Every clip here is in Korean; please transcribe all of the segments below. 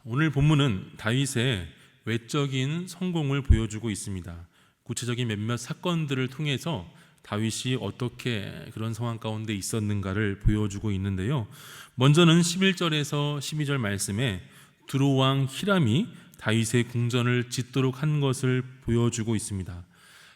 오늘 본문은 다윗의 외적인 성공을 보여주고 있습니다. 구체적인 몇몇 사건들을 통해서 다윗이 어떻게 그런 상황 가운데 있었는가를 보여주고 있는데요. 먼저는 11절에서 12절 말씀에 두로왕 히람이 다윗의 궁전을 짓도록 한 것을 보여주고 있습니다.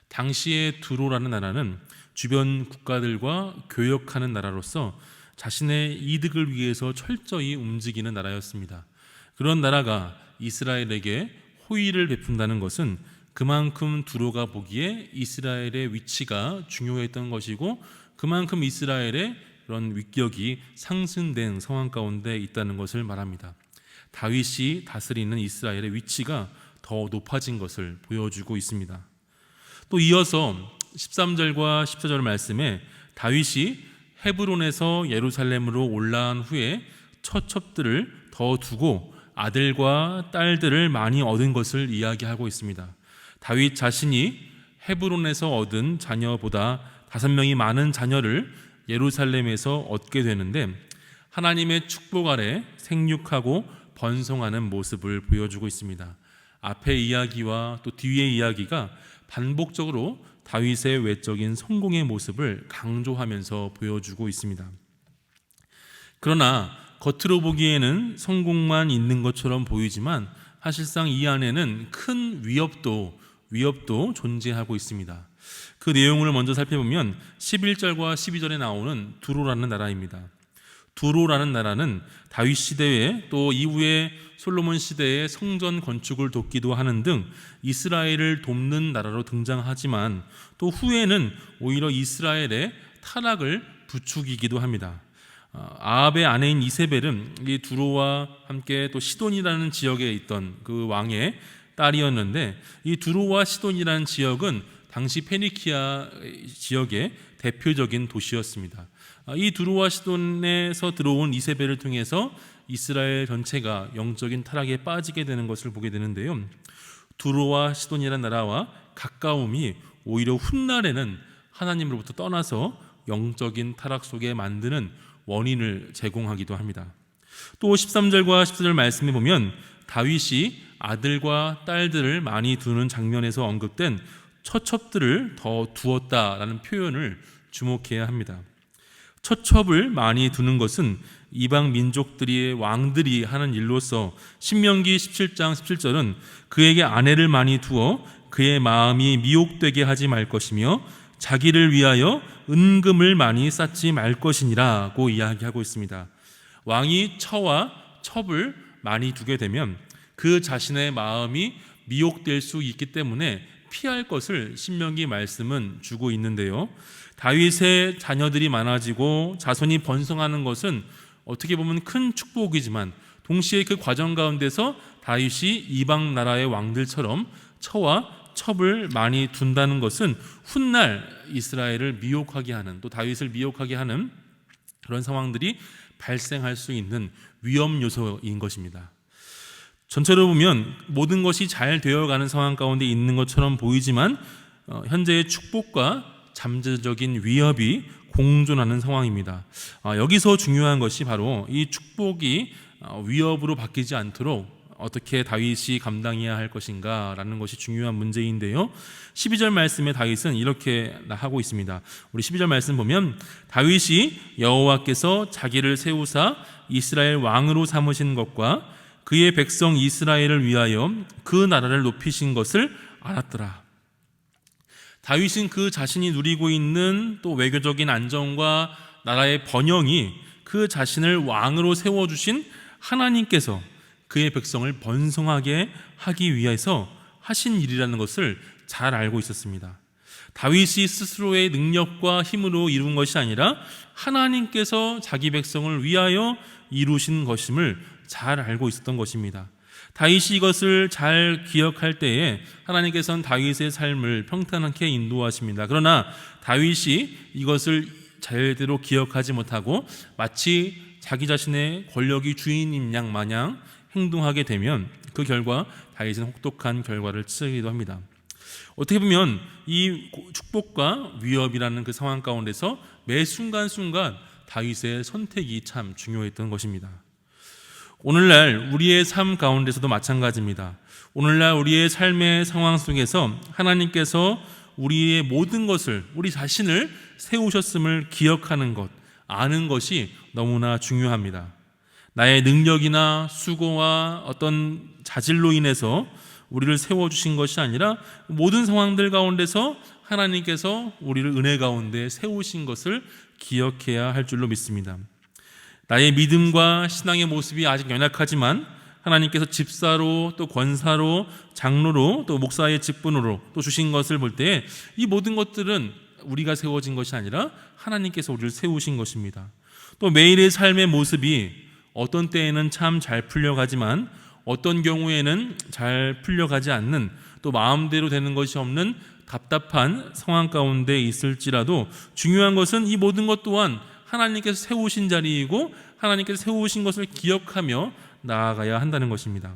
당시에 두로라는 나라는 주변 국가들과 교역하는 나라로서 자신의 이득을 위해서 철저히 움직이는 나라였습니다. 그런 나라가 이스라엘에게 호의를 베푼다는 것은 그만큼 두로가 보기에 이스라엘의 위치가 중요했던 것이고, 그만큼 이스라엘의 그런 위격이 상승된 상황 가운데 있다는 것을 말합니다. 다윗이 다스리는 이스라엘의 위치가 더 높아진 것을 보여주고 있습니다. 또 이어서 13절과 14절 말씀에 다윗이 헤브론에서 예루살렘으로 올라온 후에 처첩들을 더 두고 아들과 딸들을 많이 얻은 것을 이야기하고 있습니다. 다윗 자신이 헤브론에서 얻은 자녀보다 5명이 많은 자녀를 예루살렘에서 얻게 되는데, 하나님의 축복 아래 생육하고 번성하는 모습을 보여주고 있습니다. 앞의 이야기와 또 뒤의 이야기가 반복적으로 다윗의 외적인 성공의 모습을 강조하면서 보여주고 있습니다. 그러나 겉으로 보기에는 성공만 있는 것처럼 보이지만 사실상 이 안에는 큰 위협도 존재하고 있습니다. 그 내용을 먼저 살펴보면 11절과 12절에 나오는 두로라는 나라입니다. 두로라는 나라는 다윗 시대에 또 이후에 솔로몬 시대에 성전 건축을 돕기도 하는 등 이스라엘을 돕는 나라로 등장하지만, 또 후에는 오히려 이스라엘의 타락을 부추기기도 합니다. 아합의 아내인 이세벨은 이 두로와 함께 또 시돈이라는 지역에 있던 그 왕의 딸이었는데, 이 두로와 시돈이라는 지역은 당시 페니키아 지역의 대표적인 도시였습니다. 이 두로와 시돈에서 들어온 이세벨을 통해서 이스라엘 전체가 영적인 타락에 빠지게 되는 것을 보게 되는데요. 두로와 시돈이라는 나라와 가까움이 오히려 훗날에는 하나님으로부터 떠나서 영적인 타락 속에 만드는 원인을 제공하기도 합니다. 또 13절과 14절 말씀에 보면 다윗이 아들과 딸들을 많이 두는 장면에서 언급된 처첩들을 더 두었다라는 표현을 주목해야 합니다. 처첩을 많이 두는 것은 이방 민족들의 왕들이 하는 일로서 신명기 17장 17절은 그에게 아내를 많이 두어 그의 마음이 미혹되게 하지 말 것이며 자기를 위하여 은금을 많이 쌓지 말 것이니라고 이야기하고 있습니다. 왕이 처와 첩을 많이 두게 되면 그 자신의 마음이 미혹될 수 있기 때문에 피할 것을 신명기 말씀은 주고 있는데요. 다윗의 자녀들이 많아지고 자손이 번성하는 것은 어떻게 보면 큰 축복이지만, 동시에 그 과정 가운데서 다윗이 이방 나라의 왕들처럼 처와 첩을 많이 둔다는 것은 훗날 이스라엘을 미혹하게 하는, 또 다윗을 미혹하게 하는 그런 상황들이 발생할 수 있는 위험 요소인 것입니다. 전체로 보면 모든 것이 잘 되어가는 상황 가운데 있는 것처럼 보이지만 현재의 축복과 잠재적인 위협이 공존하는 상황입니다. 여기서 중요한 것이 바로 이 축복이 위협으로 바뀌지 않도록 어떻게 다윗이 감당해야 할 것인가 라는 것이 중요한 문제인데요. 12절 말씀에 다윗은 이렇게 하고 있습니다. 우리 12절 말씀 보면 다윗이 여호와께서 자기를 세우사 이스라엘 왕으로 삼으신 것과 그의 백성 이스라엘을 위하여 그 나라를 높이신 것을 알았더라. 다윗은 그 자신이 누리고 있는 또 외교적인 안정과 나라의 번영이 그 자신을 왕으로 세워주신 하나님께서 그의 백성을 번성하게 하기 위해서 하신 일이라는 것을 잘 알고 있었습니다. 다윗이 스스로의 능력과 힘으로 이룬 것이 아니라 하나님께서 자기 백성을 위하여 이루신 것임을 잘 알고 있었던 것입니다. 다윗이 이것을 잘 기억할 때에 하나님께서는 다윗의 삶을 평탄하게 인도하십니다. 그러나 다윗이 이것을 제대로 기억하지 못하고 마치 자기 자신의 권력이 주인인 양 마냥 행동하게 되면 그 결과 다윗은 혹독한 결과를 치르기도 합니다. 어떻게 보면 이 축복과 위협이라는 그 상황 가운데서 매 순간순간 다윗의 선택이 참 중요했던 것입니다. 오늘날 우리의 삶 가운데서도 마찬가지입니다. 오늘날 우리의 삶의 상황 속에서 하나님께서 우리의 모든 것을, 우리 자신을 세우셨음을 기억하는 것, 아는 것이 너무나 중요합니다. 나의 능력이나 수고와 어떤 자질로 인해서 우리를 세워주신 것이 아니라 모든 상황들 가운데서 하나님께서 우리를 은혜 가운데 세우신 것을 기억해야 할 줄로 믿습니다. 나의 믿음과 신앙의 모습이 아직 연약하지만 하나님께서 집사로, 또 권사로, 장로로, 또 목사의 직분으로 또 주신 것을 볼 때 이 모든 것들은 우리가 세워진 것이 아니라 하나님께서 우리를 세우신 것입니다. 또 매일의 삶의 모습이 어떤 때에는 참 잘 풀려가지만 어떤 경우에는 잘 풀려가지 않는, 또 마음대로 되는 것이 없는 답답한 상황 가운데 있을지라도 중요한 것은 이 모든 것 또한 하나님께서 세우신 자리이고 하나님께서 세우신 것을 기억하며 나아가야 한다는 것입니다.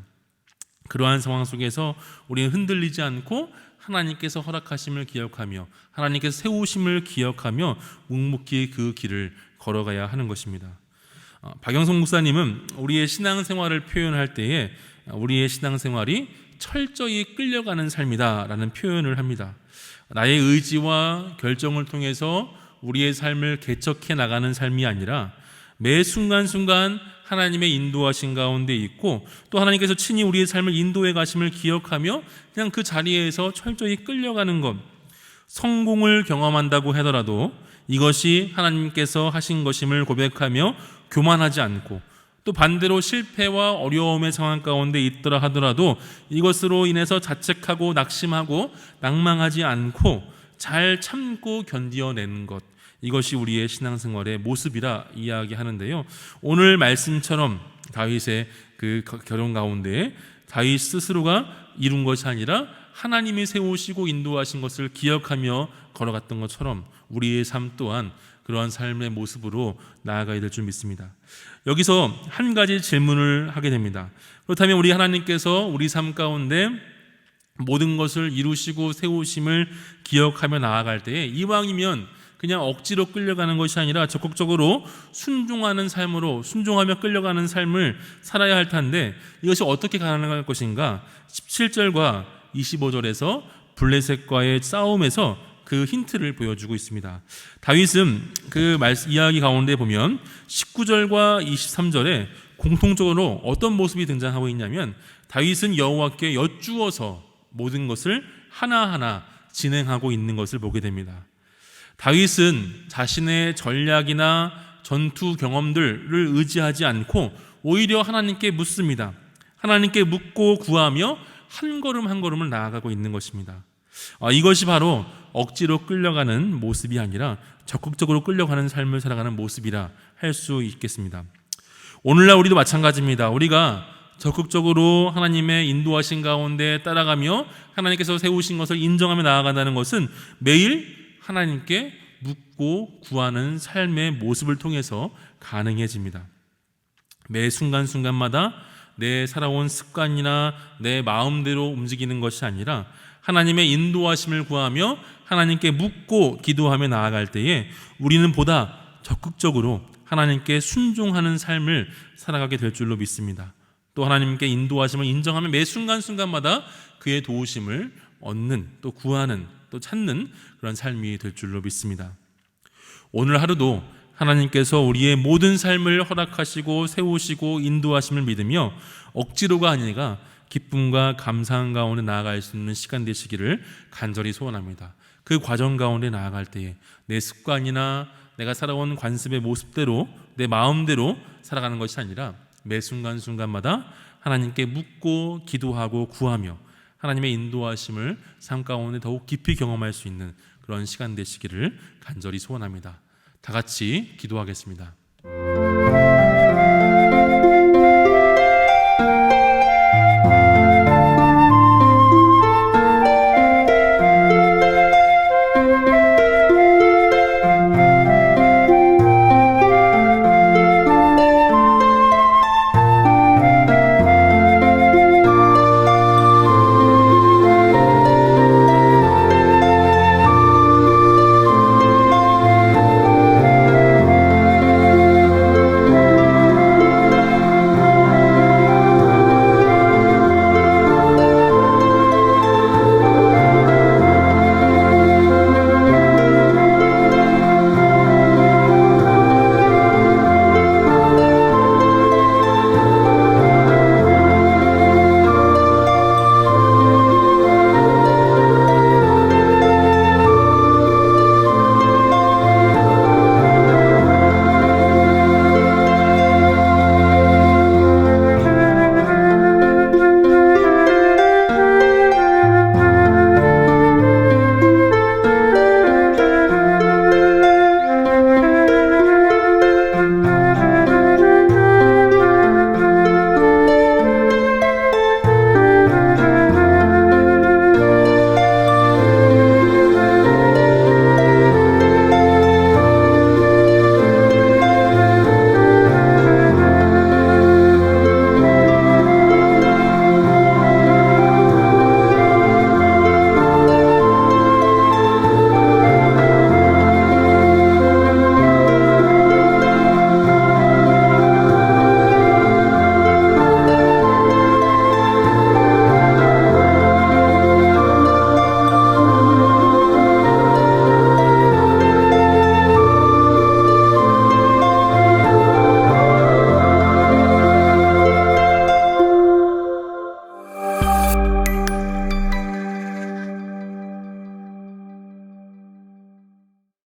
그러한 상황 속에서 우리는 흔들리지 않고 하나님께서 허락하심을 기억하며 하나님께서 세우심을 기억하며 묵묵히 그 길을 걸어가야 하는 것입니다. 박영성 목사님은 우리의 신앙생활을 표현할 때에 우리의 신앙생활이 철저히 끌려가는 삶이다라는 표현을 합니다. 나의 의지와 결정을 통해서 우리의 삶을 개척해 나가는 삶이 아니라 매 순간순간 하나님의 인도하신 가운데 있고 또 하나님께서 친히 우리의 삶을 인도해 가심을 기억하며 그냥 그 자리에서 철저히 끌려가는 것, 성공을 경험한다고 하더라도 이것이 하나님께서 하신 것임을 고백하며 교만하지 않고, 또 반대로 실패와 어려움의 상황 가운데 있더라 하더라도 이것으로 인해서 자책하고 낙심하고 낭망하지 않고 잘 참고 견디어내는 것, 이것이 우리의 신앙생활의 모습이라 이야기하는데요. 오늘 말씀처럼 다윗의 그 결혼 가운데 다윗 스스로가 이룬 것이 아니라 하나님이 세우시고 인도하신 것을 기억하며 걸어갔던 것처럼 우리의 삶 또한 그러한 삶의 모습으로 나아가야 될 줄 믿습니다. 여기서 한 가지 질문을 하게 됩니다. 그렇다면 우리 하나님께서 우리 삶 가운데 모든 것을 이루시고 세우심을 기억하며 나아갈 때에 이왕이면 그냥 억지로 끌려가는 것이 아니라 적극적으로 순종하는 삶으로, 순종하며 끌려가는 삶을 살아야 할 텐데 이것이 어떻게 가능할 것인가? 17절과 25절에서 블레셋과의 싸움에서 그 힌트를 보여주고 있습니다. 다윗은 그 이야기 가운데 보면 19절과 23절에 공통적으로 어떤 모습이 등장하고 있냐면 다윗은 여호와께 여쭈어서 모든 것을 하나하나 진행하고 있는 것을 보게 됩니다. 다윗은 자신의 전략이나 전투 경험들을 의지하지 않고 오히려 하나님께 묻습니다. 하나님께 묻고 구하며 한 걸음 한 걸음을 나아가고 있는 것입니다. 이것이 바로 억지로 끌려가는 모습이 아니라 적극적으로 끌려가는 삶을 살아가는 모습이라 할 수 있겠습니다. 오늘날 우리도 마찬가지입니다. 우리가 적극적으로 하나님의 인도하신 가운데 따라가며 하나님께서 세우신 것을 인정하며 나아간다는 것은 매일 하나님께 묻고 구하는 삶의 모습을 통해서 가능해집니다. 매 순간순간마다 내 살아온 습관이나 내 마음대로 움직이는 것이 아니라 하나님의 인도하심을 구하며 하나님께 묻고 기도하며 나아갈 때에 우리는 보다 적극적으로 하나님께 순종하는 삶을 살아가게 될 줄로 믿습니다. 또 하나님께 인도하심을 인정하며 매 순간순간마다 그의 도우심을 얻는, 또 구하는, 또 찾는 그런 삶이 될 줄로 믿습니다. 오늘 하루도 하나님께서 우리의 모든 삶을 허락하시고 세우시고 인도하심을 믿으며 억지로가 아니라 기쁨과 감사한 가운데 나아갈 수 있는 시간 되시기를 간절히 소원합니다. 그 과정 가운데 나아갈 때에 내 습관이나 내가 살아온 관습의 모습대로 내 마음대로 살아가는 것이 아니라 매 순간순간마다 하나님께 묻고 기도하고 구하며 하나님의 인도하심을 삶 가운데 더욱 깊이 경험할 수 있는 그런 시간 되시기를 간절히 소원합니다. 다 같이 기도하겠습니다.